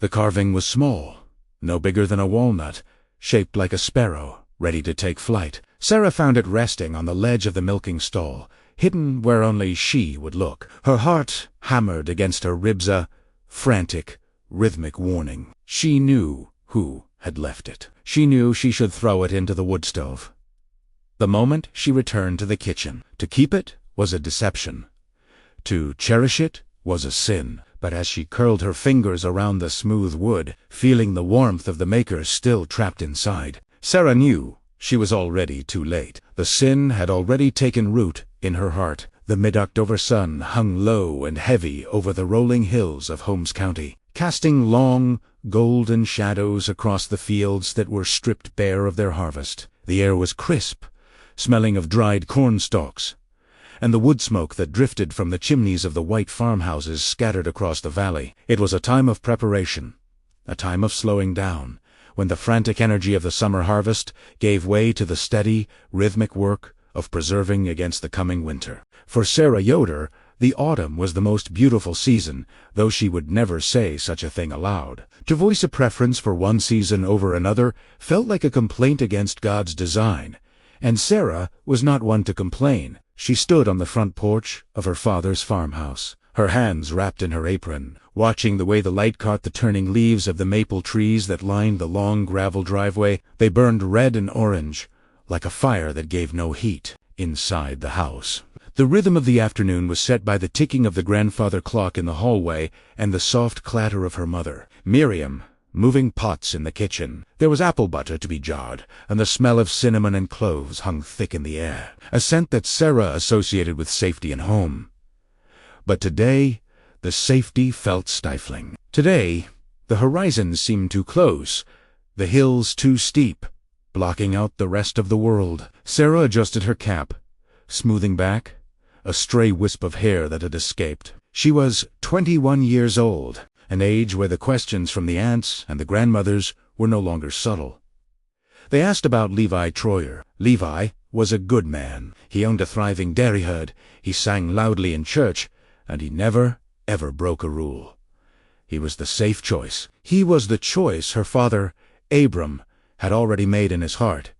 The carving was small, no bigger than a walnut, shaped like a sparrow, ready to take flight. Sarah found it resting on the ledge of the milking stall, hidden where only she would look. Her heart hammered against her ribs, a frantic, rhythmic warning. She knew who had left it. She knew she should throw it into the wood stove. The moment she returned to the kitchen. To keep it was a deception. To cherish it was a sin. But as she curled her fingers around the smooth wood, feeling the warmth of the maker still trapped inside, Sarah knew she was already too late. The sin had already taken root in her heart. The mid-October sun hung low and heavy over the rolling hills of Holmes County, casting long, golden shadows across the fields that were stripped bare of their harvest. The air was crisp, smelling of dried corn stalks, and the wood smoke that drifted from the chimneys of the white farmhouses scattered across the valley. It was a time of preparation, a time of slowing down, when the frantic energy of the summer harvest gave way to the steady, rhythmic work of preserving against the coming winter. For Sarah Yoder, the autumn was the most beautiful season, though she would never say such a thing aloud. To voice a preference for one season over another felt like a complaint against God's design, and Sarah was not one to complain. She stood on the front porch of her father's farmhouse, her hands wrapped in her apron, watching the way the light caught the turning leaves of the maple trees that lined the long gravel driveway. They burned red and orange, like a fire that gave no heat, inside the house. The rhythm of the afternoon was set by the ticking of the grandfather clock in the hallway and the soft clatter of her mother, Miriam, moving pots in the kitchen. There was apple butter to be jarred, and the smell of cinnamon and cloves hung thick in the air, a scent that Sarah associated with safety and home. But today, the safety felt stifling. Today, the horizon seemed too close, the hills too steep, blocking out the rest of the world. Sarah adjusted her cap, smoothing back a stray wisp of hair that had escaped. She was 21 years old, an age where the questions from the aunts and the grandmothers were no longer subtle. They asked about Levi Troyer. Levi was a good man. He owned a thriving dairy herd, he sang loudly in church, and he never, ever broke a rule. He was the safe choice. He was the choice her father, Abram, had already made in his heart,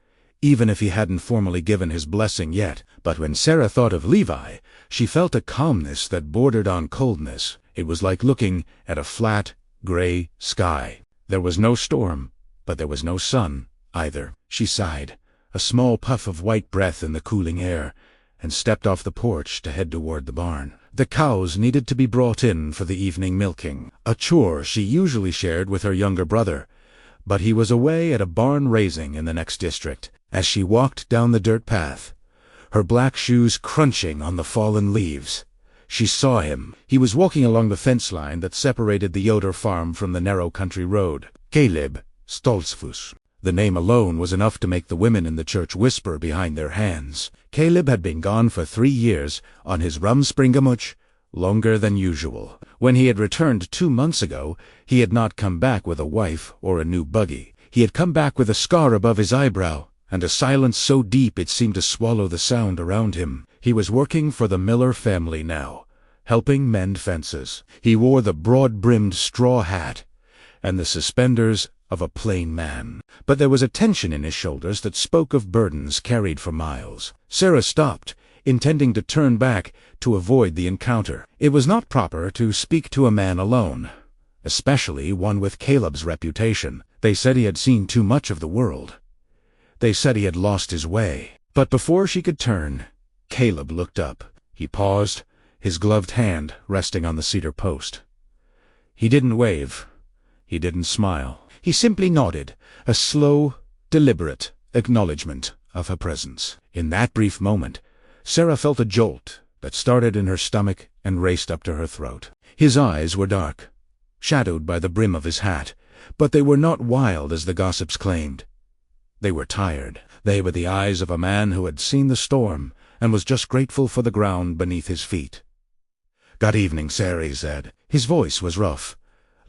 even if he hadn't formally given his blessing yet. But when Sarah thought of Levi, she felt a calmness that bordered on coldness. It was like looking at a flat, gray sky. There was no storm, but there was no sun either. She sighed, a small puff of white breath in the cooling air, and stepped off the porch to head toward the barn. The cows needed to be brought in for the evening milking, a chore she usually shared with her younger brother, but he was away at a barn raising in the next district. As she walked down the dirt path, her black shoes crunching on the fallen leaves, she saw him. He was walking along the fence line that separated the Yoder farm from the narrow country road. Caleb Stoltzfus. The name alone was enough to make the women in the church whisper behind their hands. Caleb had been gone for 3 years on his Rumspringa much, longer than usual. When he had returned 2 months ago, he had not come back with a wife or a new buggy. He had come back with a scar above his eyebrow, and a silence so deep it seemed to swallow the sound around him. He was working for the Miller family now, helping mend fences. He wore the broad-brimmed straw hat and the suspenders of a plain man. But there was a tension in his shoulders that spoke of burdens carried for miles. Sarah stopped, intending to turn back to avoid the encounter. It was not proper to speak to a man alone, especially one with Caleb's reputation. They said he had seen too much of the world. They said he had lost his way. But before she could turn, Caleb looked up. He paused, his gloved hand resting on the cedar post. He didn't wave. He didn't smile. He simply nodded, a slow, deliberate acknowledgement of her presence. In that brief moment, Sarah felt a jolt that started in her stomach and raced up to her throat. His eyes were dark, shadowed by the brim of his hat, but they were not wild as the gossips claimed. They were tired. They were the eyes of a man who had seen the storm and was just grateful for the ground beneath his feet. "Good evening, Sarah," he said. His voice was rough,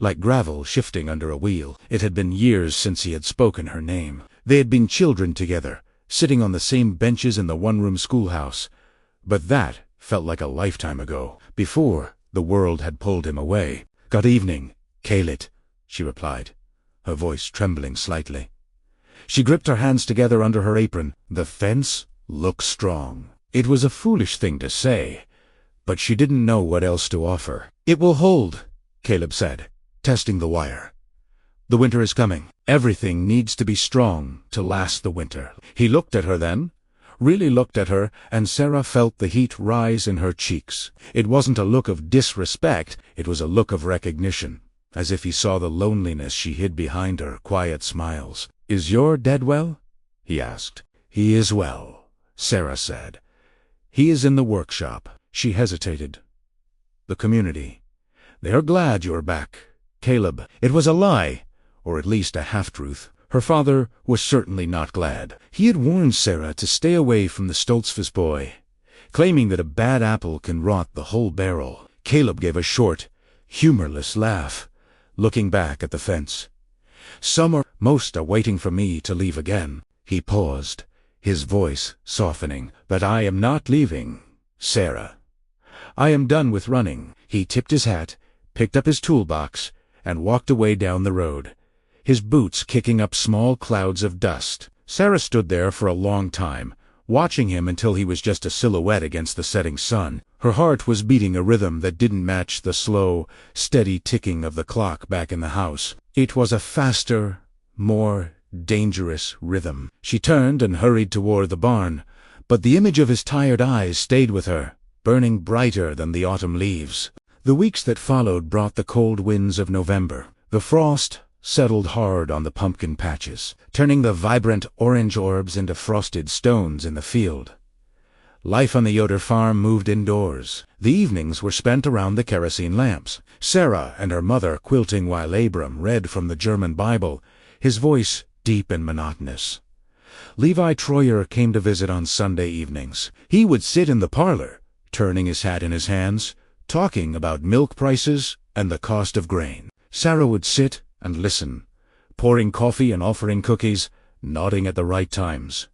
like gravel shifting under a wheel. It had been years since he had spoken her name. They had been children together, sitting on the same benches in the one-room schoolhouse, but that felt like a lifetime ago, before the world had pulled him away. "Good evening, Caleb," she replied, her voice trembling slightly. She gripped her hands together under her apron. The fence looked strong. It was a foolish thing to say, but she didn't know what else to offer. "It will hold," Caleb said, testing the wire. "The winter is coming. Everything needs to be strong to last the winter." He looked at her then, really looked at her, and Sarah felt the heat rise in her cheeks. It wasn't a look of disrespect, it was a look of recognition, as if he saw the loneliness she hid behind her quiet smiles. "Is your dad well?" he asked. "He is well," Sarah said. "He is in the workshop." She hesitated. "The community. They are glad you're back, Caleb." It was a lie, or at least a half-truth. Her father was certainly not glad. He had warned Sarah to stay away from the Stoltzfus boy, claiming that a bad apple can rot the whole barrel. Caleb gave a short, humorless laugh, looking back at the fence. Most are waiting for me to leave again." He paused, his voice softening. "But I am not leaving, Sarah. I am done with running." He tipped his hat, picked up his toolbox, and walked away down the road, his boots kicking up small clouds of dust. Sarah stood there for a long time, watching him until he was just a silhouette against the setting sun. Her heart was beating a rhythm that didn't match the slow, steady ticking of the clock back in the house. It was a faster, more dangerous rhythm. She turned and hurried toward the barn, but the image of his tired eyes stayed with her, burning brighter than the autumn leaves. The weeks that followed brought the cold winds of November. The frost settled hard on the pumpkin patches, turning the vibrant orange orbs into frosted stones in the field. Life on the Yoder farm moved indoors. The evenings were spent around the kerosene lamps, Sarah and her mother quilting while Abram read from the German Bible, his voice deep and monotonous. Levi Troyer came to visit on Sunday evenings. He would sit in the parlor, turning his hat in his hands, talking about milk prices and the cost of grain. Sarah would sit and listen, pouring coffee and offering cookies, nodding at the right times.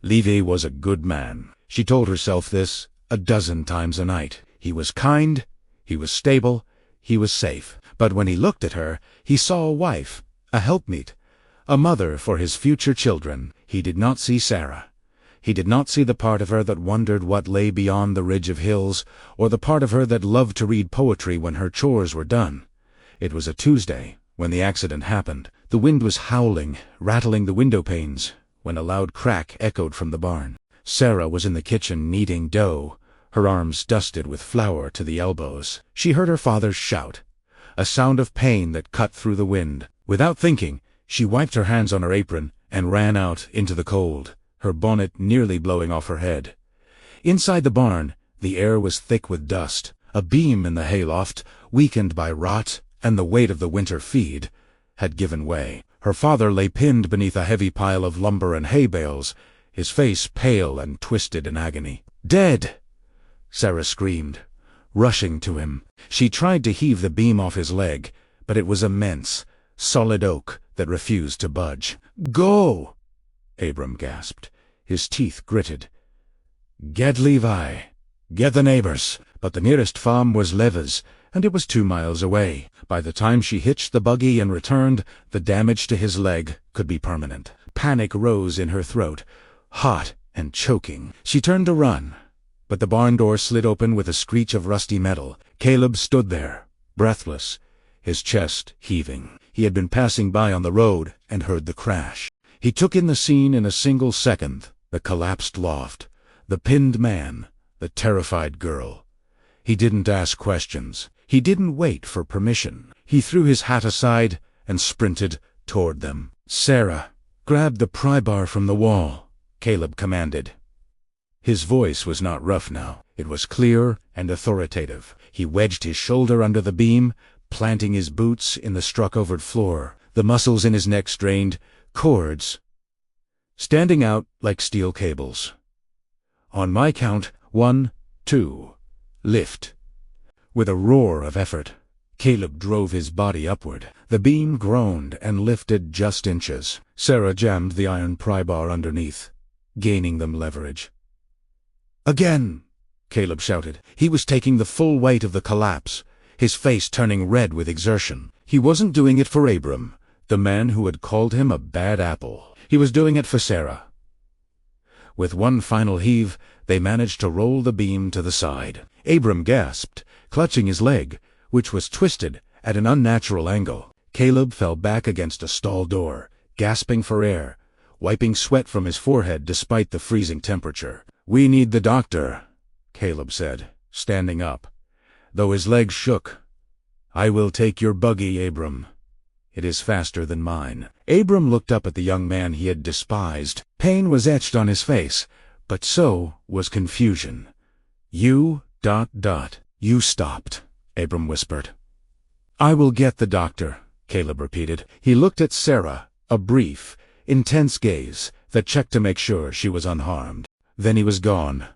Levi was a good man. She told herself this a dozen times a night. He was kind, he was stable, he was safe. But when he looked at her, he saw a wife, a helpmeet, a mother for his future children. He did not see Sarah. He did not see the part of her that wondered what lay beyond the ridge of hills, or the part of her that loved to read poetry when her chores were done. It was a Tuesday when the accident happened. The wind was howling, rattling the window panes, when a loud crack echoed from the barn. Sarah was in the kitchen kneading dough, her arms dusted with flour to the elbows. She heard her father shout, a sound of pain that cut through the wind. Without thinking, she wiped her hands on her apron and ran out into the cold, her bonnet nearly blowing off her head. Inside the barn, the air was thick with dust. A beam in the hayloft, weakened by rot and the weight of the winter feed, had given way. Her father lay pinned beneath a heavy pile of lumber and hay bales, his face pale and twisted in agony. "Dead!" Sarah screamed, rushing to him. She tried to heave the beam off his leg, but it was immense, solid oak that refused to budge. "Go!" Abram gasped, his teeth gritted. "Get Levi. Get the neighbors." But the nearest farm was Leva's, and it was 2 miles away. By the time she hitched the buggy and returned, the damage to his leg could be permanent. Panic rose in her throat, hot and choking. She turned to run, but the barn door slid open with a screech of rusty metal. Caleb stood there, breathless, his chest heaving. He had been passing by on the road and heard the crash. He took in the scene in a single second: the collapsed loft, the pinned man, the terrified girl. He didn't ask questions. He didn't wait for permission. He threw his hat aside and sprinted toward them. "Sarah, grab the pry bar from the wall," Caleb commanded. His voice was not rough now. It was clear and authoritative. He wedged his shoulder under the beam, planting his boots in the struck-overed floor. The muscles in his neck strained, cords standing out like steel cables. "On my count, 1, 2, lift." With a roar of effort, Caleb drove his body upward. The beam groaned and lifted just inches. Sarah jammed the iron pry bar underneath, gaining them leverage. "Again!" Caleb shouted. He was taking the full weight of the collapse, his face turning red with exertion. He wasn't doing it for Abram, the man who had called him a bad apple. He was doing it for Sarah. With one final heave, they managed to roll the beam to the side. Abram gasped, clutching his leg, which was twisted at an unnatural angle. Caleb fell back against a stall door, gasping for air, wiping sweat from his forehead despite the freezing temperature. "We need the doctor," Caleb said, standing up, though his legs shook. "I will take your buggy, Abram. It is faster than mine." Abram looked up at the young man he had despised. Pain was etched on his face, but so was confusion. You stopped," Abram whispered. "I will get the doctor," Caleb repeated. He looked at Sarah, a brief, intense gaze that checked to make sure she was unharmed. Then he was gone,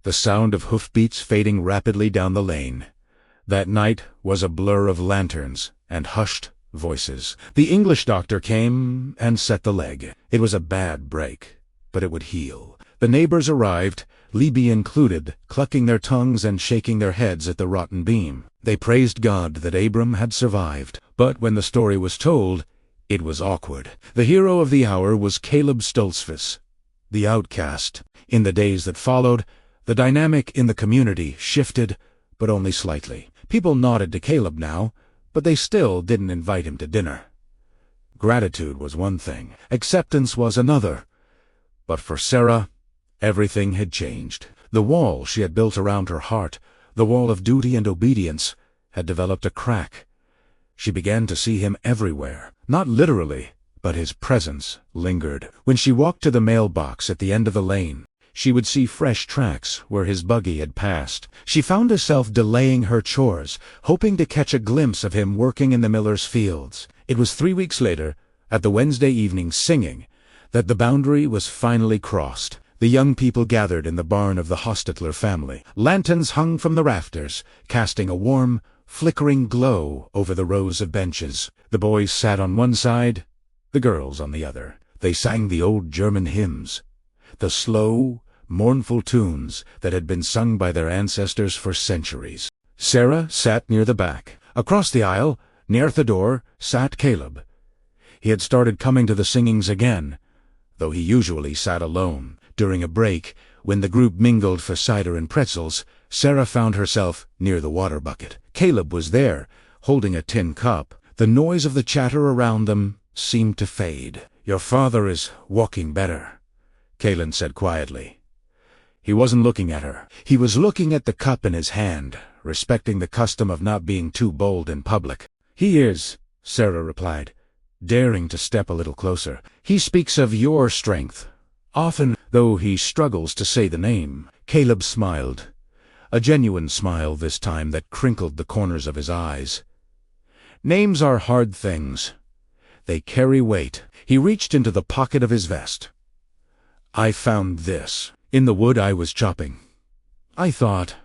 the sound of hoofbeats fading rapidly down the lane. That night was a blur of lanterns and hushed voices. The English doctor came and set the leg. It was a bad break, but it would heal. The neighbors arrived, Libby included, clucking their tongues and shaking their heads at the rotten beam. They praised God that Abram had survived. But when the story was told, it was awkward. The hero of the hour was Caleb Stoltzfus, the outcast. In the days that followed, the dynamic in the community shifted, but only slightly. People nodded to Caleb now, but they still didn't invite him to dinner. Gratitude was one thing, acceptance was another. But for Sarah, everything had changed. The wall she had built around her heart, the wall of duty and obedience, had developed a crack. She began to see him everywhere, not literally, but his presence lingered. When she walked to the mailbox at the end of the lane, she would see fresh tracks where his buggy had passed. She found herself delaying her chores, hoping to catch a glimpse of him working in the miller's fields. It was 3 weeks later, at the Wednesday evening singing, that the boundary was finally crossed. The young people gathered in the barn of the Hostetler family. Lanterns hung from the rafters, casting a warm, flickering glow over the rows of benches. The boys sat on one side, the girls on the other. They sang the old German hymns, the slow, mournful tunes that had been sung by their ancestors for centuries. Sarah sat near the back. Across the aisle, near the door, sat Caleb. He had started coming to the singings again, though he usually sat alone. During a break, when the group mingled for cider and pretzels, Sarah found herself near the water bucket. Caleb was there, holding a tin cup. The noise of the chatter around them seemed to fade. "Your father is walking better," Caleb said quietly. He wasn't looking at her. He was looking at the cup in his hand, respecting the custom of not being too bold in public. "He is," Sarah replied, daring to step a little closer. "He speaks of your strength, often, though he struggles to say the name." Caleb smiled, a genuine smile this time that crinkled the corners of his eyes. "Names are hard things. They carry weight." He reached into the pocket of his vest. "I found this in the wood I was chopping. I thought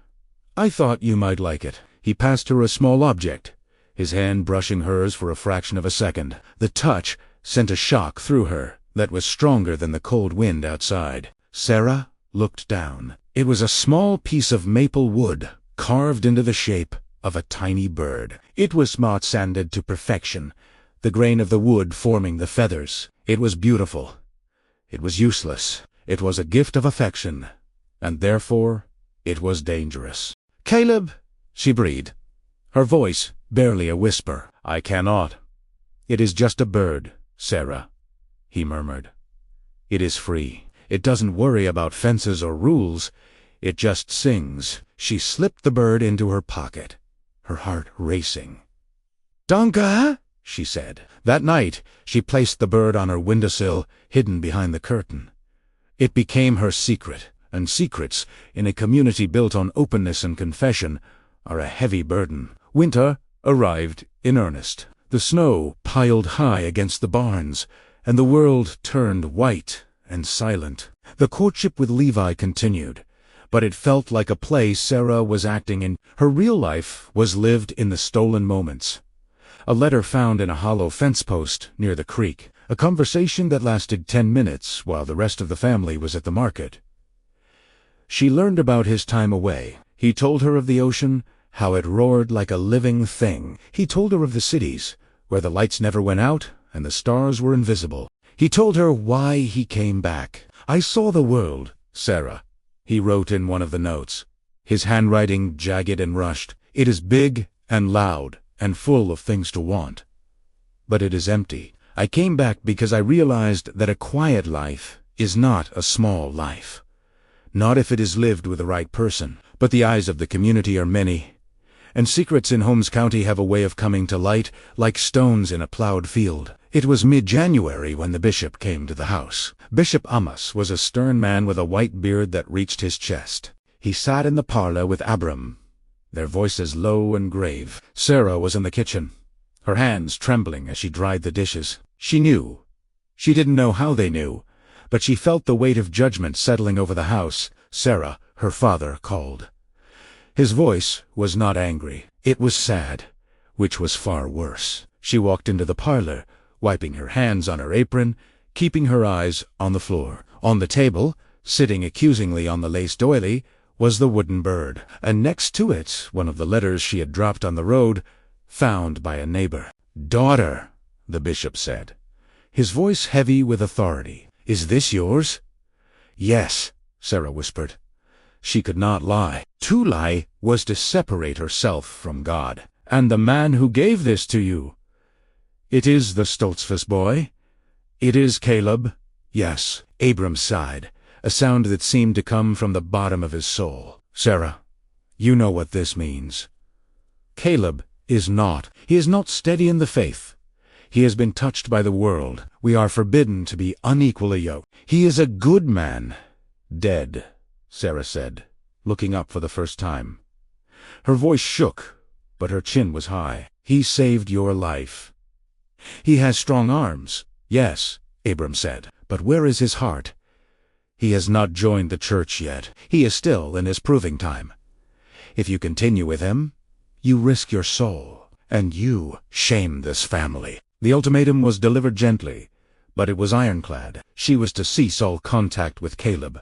you might like it." He passed her a small object, his hand brushing hers for a fraction of a second. The touch sent a shock through her that was stronger than the cold wind outside. Sarah looked down. It was a small piece of maple wood, carved into the shape of a tiny bird. It was smart-sanded to perfection, the grain of the wood forming the feathers. It was beautiful. It was useless. It was a gift of affection, and therefore it was dangerous. "Caleb," she breathed, her voice barely a whisper. "I cannot." "It is just a bird, Sarah," he murmured. "It is free. It doesn't worry about fences or rules. It just sings." She slipped the bird into her pocket, her heart racing. "Danke," she said. That night, she placed the bird on her windowsill, hidden behind the curtain. It became her secret, and secrets, in a community built on openness and confession, are a heavy burden. Winter arrived in earnest. The snow piled high against the barns, and the world turned white and silent. The courtship with Levi continued, but it felt like a play Sarah was acting in. Her real life was lived in the stolen moments. A letter found in a hollow fence post near the creek. A conversation that lasted 10 minutes while the rest of the family was at the market. She learned about his time away. He told her of the ocean, how it roared like a living thing. He told her of the cities, where the lights never went out and the stars were invisible. He told her why he came back. "I saw the world, Sarah," he wrote in one of the notes, his handwriting jagged and rushed. "It is big and loud and full of things to want. But it is empty. I came back because I realized that a quiet life is not a small life. Not if it is lived with the right person. But the eyes of the community are many, and secrets in Holmes County have a way of coming to light like stones in a plowed field." It was mid-January when the bishop came to the house. Bishop Amish was a stern man with a white beard that reached his chest. He sat in the parlor with Abram, their voices low and grave. Sarah was in the kitchen, her hands trembling as she dried the dishes. She knew. She didn't know how they knew, but she felt the weight of judgment settling over the house. "Sarah," her father called. His voice was not angry. It was sad, which was far worse. She walked into the parlor, wiping her hands on her apron, keeping her eyes on the floor. On the table, sitting accusingly on the lace doily, was the wooden bird, and next to it one of the letters she had dropped on the road, found by a neighbor. "Daughter," the bishop said, his voice heavy with authority, "is this yours?" "Yes," Sarah whispered. She could not lie. To lie was to separate herself from God. "And the man who gave this to you? It is the Stoltzfus boy? It is Caleb?" "Yes." Abram sighed, a sound that seemed to come from the bottom of his soul. "Sarah, you know what this means. Caleb is not. He is not steady in the faith. He has been touched by the world. We are forbidden to be unequally yoked. He is a good man." "Dead," Sarah said, looking up for the first time. Her voice shook, but her chin was high. "He saved your life." "He has strong arms." "Yes," Abram said, "but where is his heart? He has not joined the church yet. He is still in his proving time. If you continue with him, you risk your soul, and you shame this family." The ultimatum was delivered gently, but it was ironclad. She was to cease all contact with Caleb.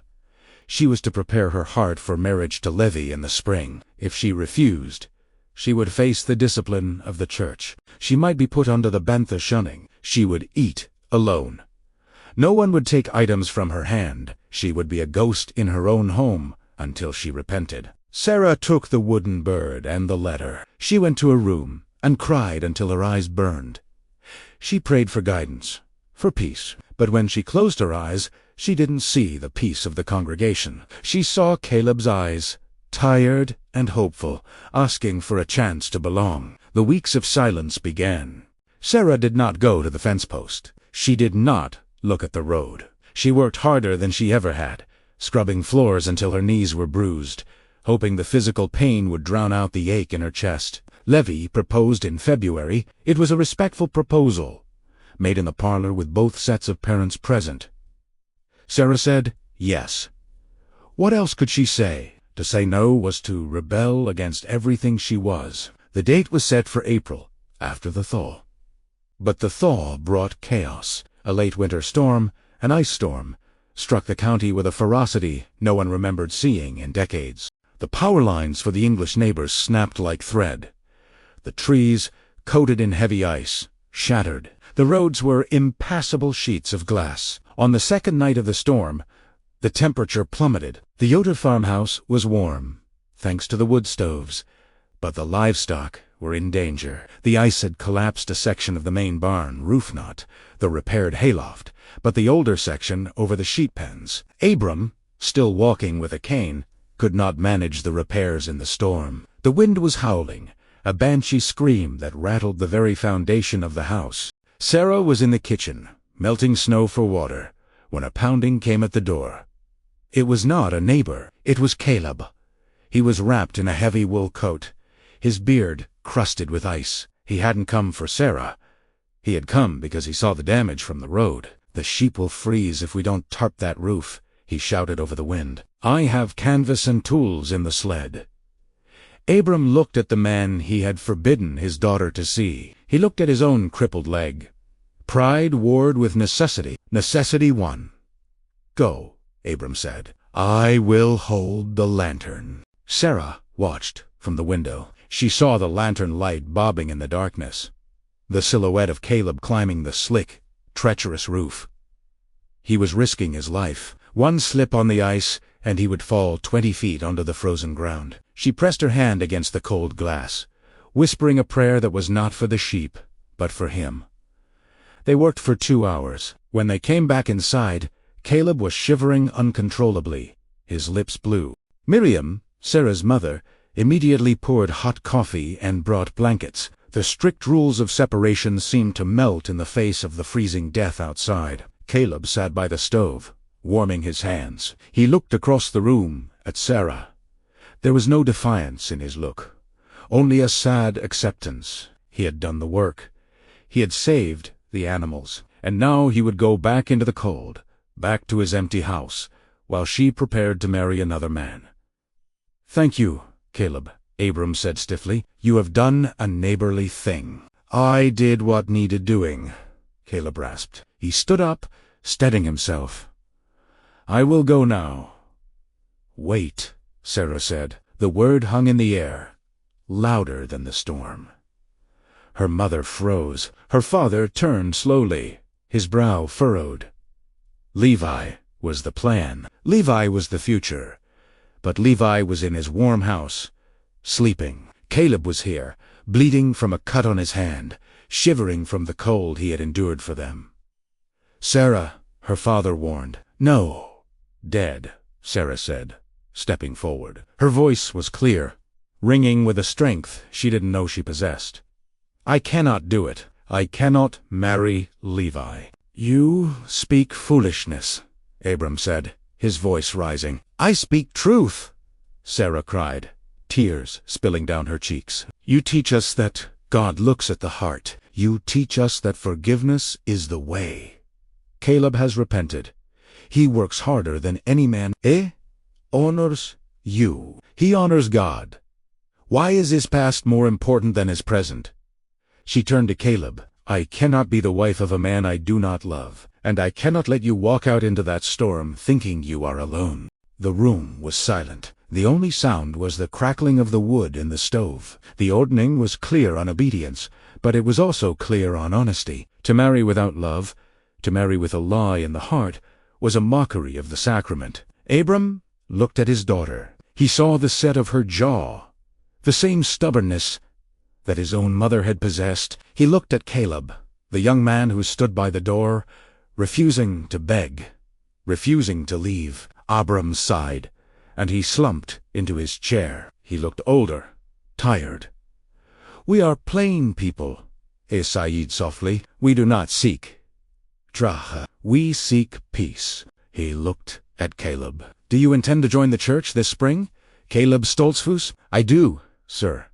She was to prepare her heart for marriage to Levi in the spring. If she refused, she would face the discipline of the church. She might be put under the bantha shunning. She would eat alone. No one would take items from her hand. She would be a ghost in her own home until she repented. Sarah took the wooden bird and the letter. She went to her room and cried until her eyes burned. She prayed for guidance, for peace. But when she closed her eyes, she didn't see the peace of the congregation. She saw Caleb's eyes, tired and hopeful, asking for a chance to belong. The weeks of silence began. Sarah did not go to the fence post. She did not look at the road. She worked harder than she ever had, scrubbing floors until her knees were bruised, hoping the physical pain would drown out the ache in her chest. Levi proposed in February. It was a respectful proposal, made in the parlor with both sets of parents present. Sarah said yes. What else could she say? To say no was to rebel against everything she was. The date was set for April, after the thaw. But the thaw brought chaos. A late winter storm, an ice storm, struck the county with a ferocity no one remembered seeing in decades. The power lines for the English neighbors snapped like thread. The trees, coated in heavy ice, shattered. The roads were impassable sheets of glass. On the second night of the storm, the temperature plummeted. The Yoder farmhouse was warm, thanks to the wood stoves, but the livestock were in danger. The ice had collapsed a section of the main barn, roof not, the repaired hayloft, but the older section over the sheep pens. Abram, still walking with a cane, could not manage the repairs in the storm. The wind was howling, a banshee scream that rattled the very foundation of the house. Sarah was in the kitchen, melting snow for water, when a pounding came at the door. It was not a neighbor. It was Caleb. He was wrapped in a heavy wool coat, his beard crusted with ice. He hadn't come for Sarah. He had come because he saw the damage from the road. "The sheep will freeze if we don't tarp that roof," he shouted over the wind. "I have canvas and tools in the sled." Abram looked at the man he had forbidden his daughter to see. He looked at his own crippled leg. Pride warred with necessity. Necessity won. "Go," Abram said. "I will hold the lantern." Sarah watched from the window. She saw the lantern light bobbing in the darkness, the silhouette of Caleb climbing the slick, treacherous roof. He was risking his life. One slip on the ice, and he would fall 20 feet onto the frozen ground. She pressed her hand against the cold glass, whispering a prayer that was not for the sheep, but for him. They worked for 2 hours. When they came back inside, Caleb was shivering uncontrollably, his lips blue. Miriam, Sarah's mother, immediately poured hot coffee and brought blankets. The strict rules of separation seemed to melt in the face of the freezing death outside. Caleb sat by the stove, warming his hands. He looked across the room at Sarah. There was no defiance in his look, only a sad acceptance. He had done the work. He had saved the animals, and now he would go back into the cold, back to his empty house, while she prepared to marry another man. "Thank you, Caleb," Abram said stiffly. "You have done a neighborly thing." "I did what needed doing," Caleb rasped. He stood up, steadying himself. "I will go now." "Wait," Sarah said. The word hung in the air, louder than the storm. Her mother froze. Her father turned slowly, his brow furrowed. Levi was the plan. Levi was the future. But Levi was in his warm house, sleeping. Caleb was here, bleeding from a cut on his hand, shivering from the cold he had endured for them. "Sarah," her father warned. "No." "Dead," Sarah said, stepping forward. Her voice was clear, ringing with a strength she didn't know she possessed. "I cannot do it. I cannot marry Levi." "You speak foolishness," Abram said, his voice rising. "I speak truth," Sarah cried, tears spilling down her cheeks. "You teach us that God looks at the heart. You teach us that forgiveness is the way. Caleb has repented. He works harder than any man. Honors you. He honors God. Why is his past more important than his present?" She turned to Caleb. "I cannot be the wife of a man I do not love, and I cannot let you walk out into that storm thinking you are alone." The room was silent. The only sound was the crackling of the wood in the stove. The Ordnung was clear on obedience, but it was also clear on honesty. To marry without love, to marry with a lie in the heart, was a mockery of the sacrament. Abram looked at his daughter. He saw the set of her jaw, the same stubbornness that his own mother had possessed. He looked at Caleb, the young man who stood by the door, refusing to beg, refusing to leave. Abram sighed, and he slumped into his chair. He looked older, tired. "We are plain people," said softly. "We do not seek traha. We seek peace." He looked at Caleb. "Do you intend to join the church this spring, Caleb Stoltzfus?" "I do, sir,"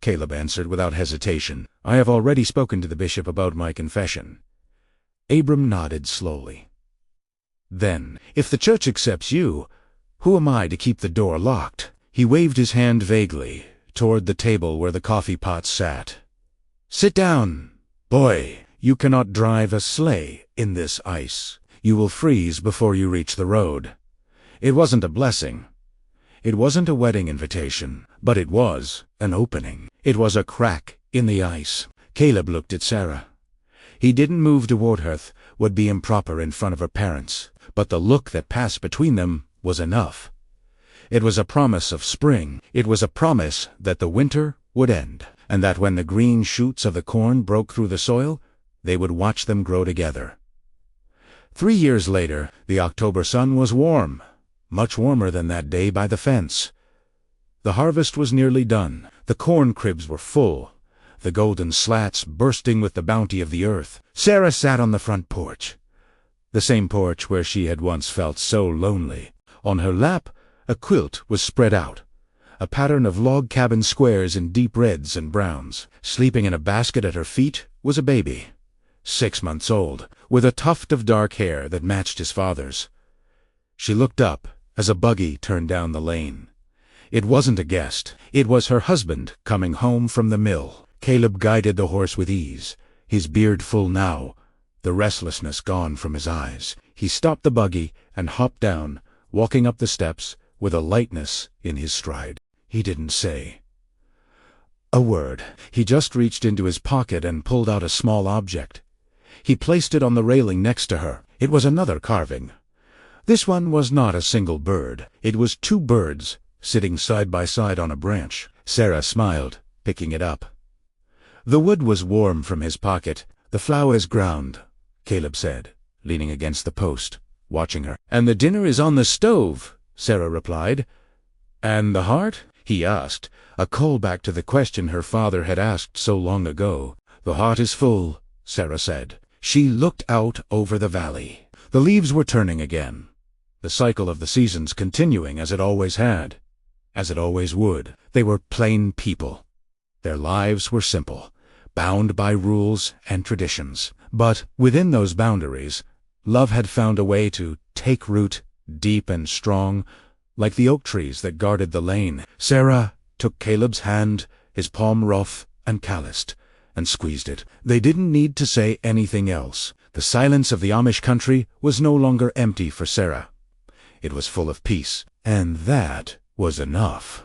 Caleb answered without hesitation. "I have already spoken to the bishop about my confession." Abram nodded slowly. "Then, if the church accepts you, who am I to keep the door locked?" He waved his hand vaguely toward the table where the coffee pots sat. "Sit down, boy. You cannot drive a sleigh in this ice. You will freeze before you reach the road." It wasn't a blessing. It wasn't a wedding invitation, but it was an opening. It was a crack in the ice. Caleb looked at Sarah. He didn't move toward her, would be improper in front of her parents, but the look that passed between them was enough. It was a promise of spring. It was a promise that the winter would end, and that when the green shoots of the corn broke through the soil, they would watch them grow together. 3 years later, the October sun was warm, much warmer than that day by the fence. The harvest was nearly done. The corn cribs were full, the golden slats bursting with the bounty of the earth. Sarah sat on the front porch, the same porch where she had once felt so lonely. On her lap, a quilt was spread out, a pattern of log cabin squares in deep reds and browns. Sleeping in a basket at her feet was a baby, 6 months old, with a tuft of dark hair that matched his father's. She looked up as a buggy turned down the lane. It wasn't a guest. It was her husband coming home from the mill. Caleb guided the horse with ease, his beard full now, the restlessness gone from his eyes. He stopped the buggy and hopped down, walking up the steps with a lightness in his stride. He didn't say, a word. He just reached into his pocket and pulled out a small object. He placed it on the railing next to her. It was another carving. This one was not a single bird. It was two birds, sitting side by side on a branch. Sarah smiled, picking it up. The wood was warm from his pocket. "The flour is ground," Caleb said, leaning against the post, watching her. "And the dinner is on the stove," Sarah replied. "And the heart?" he asked, a callback to the question her father had asked so long ago. "The heart is full," Sarah said. She looked out over the valley. The leaves were turning again, the cycle of the seasons continuing as it always had, as it always would. They were plain people. Their lives were simple, bound by rules and traditions. But within those boundaries, love had found a way to take root deep and strong, like the oak trees that guarded the lane. Sarah took Caleb's hand, his palm rough and calloused, and squeezed it. They didn't need to say anything else. The silence of the Amish country was no longer empty for Sarah. It was full of peace, and that was enough.